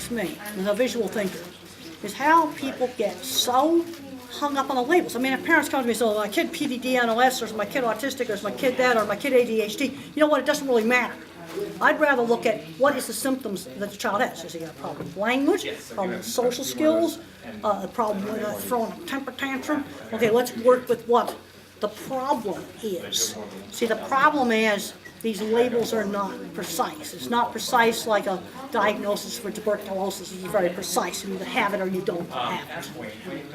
frustrates me as a visual thinker is how people get so hung up on the labels. I mean, if parents come to me and say, my kid PDD-NOS, or is my kid autistic, or is my kid that, or my kid ADHD, you know what, it doesn't really matter. I'd rather look at what is the symptoms that the child has. Has he got a problem with language, a problem with social skills, a problem with throwing a temper tantrum? Okay, let's work with what the problem is. See, the problem is these labels are not precise. It's not precise like a diagnosis for tuberculosis. It's very precise. You either have it or you don't have it.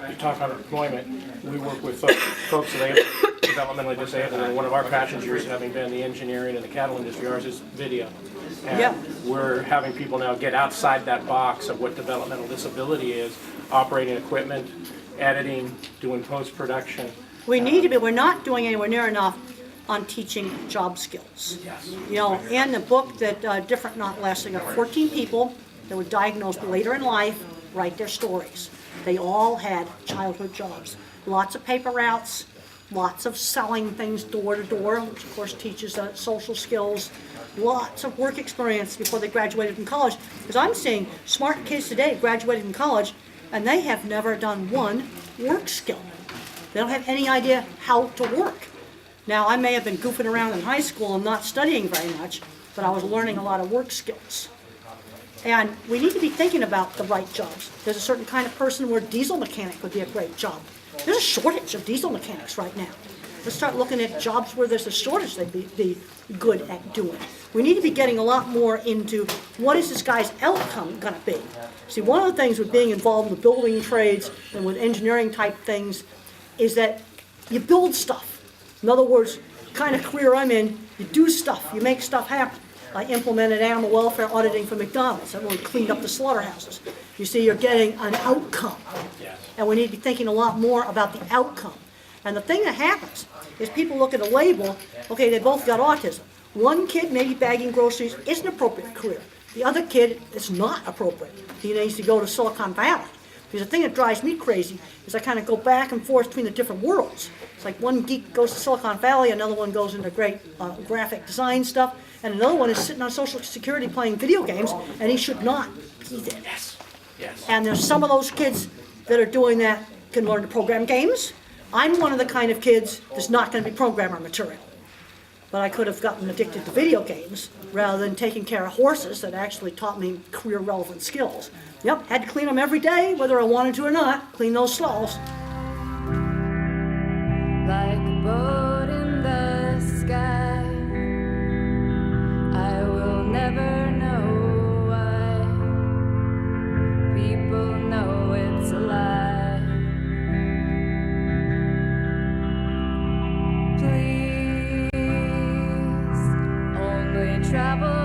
You talk about employment. We work with folks that are developmentally disabled, and one of our passions, yours having been the engineering and the cattle industry, ours is video. And we're having people now get outside that box of what developmental disability is, operating equipment, editing, doing post-production. We need to be. We're not doing anywhere near enough on teaching job skills. You know, in the book that Different Not Less, they got 14 people that were diagnosed later in life write their stories. They all had childhood jobs. Lots of paper routes, lots of selling things door to door, which of course teaches social skills, lots of work experience before they graduated from college. Because I'm seeing smart kids today graduated from college and they have never done one work skill. They don't have any idea how to work. Now, I may have been goofing around in high school and not studying very much, but I was learning a lot of work skills. And we need to be thinking about the right jobs. There's a certain kind of person where diesel mechanic would be a great job. There's a shortage of diesel mechanics right now. Let's start looking at jobs where there's a shortage they'd be good at doing. We need to be getting a lot more into what is this guy's outcome going to be. See, one of the things with being involved in the building trades and with engineering type things is that you build stuff. In other words, the kind of career I'm in, you do stuff, you make stuff happen. I implemented animal welfare auditing for McDonald's. I really cleaned up the slaughterhouses. You see, you're getting an outcome. And we need to be thinking a lot more about the outcome. And the thing that happens is people look at a label, okay, they both got autism. One kid, maybe bagging groceries, is an appropriate career. The other kid is not appropriate. He needs to go to Silicon Valley. Because the thing that drives me crazy is I kind of go back and forth between the different worlds. It's like one geek goes to Silicon Valley, another one goes into great graphic design stuff, and another one is sitting on Social Security playing video games, and he should not be there. Yes. And there's some of those kids that are doing that can learn to program games. I'm one of the kind of kids that's not going to be programmer material. But I could have gotten addicted to video games rather than taking care of horses that actually taught me career-relevant skills. Yep, had to clean them every day, whether I wanted to or not, clean those stalls. Like a boat in the sky, I will never know why people know it's a lie. Please, only travel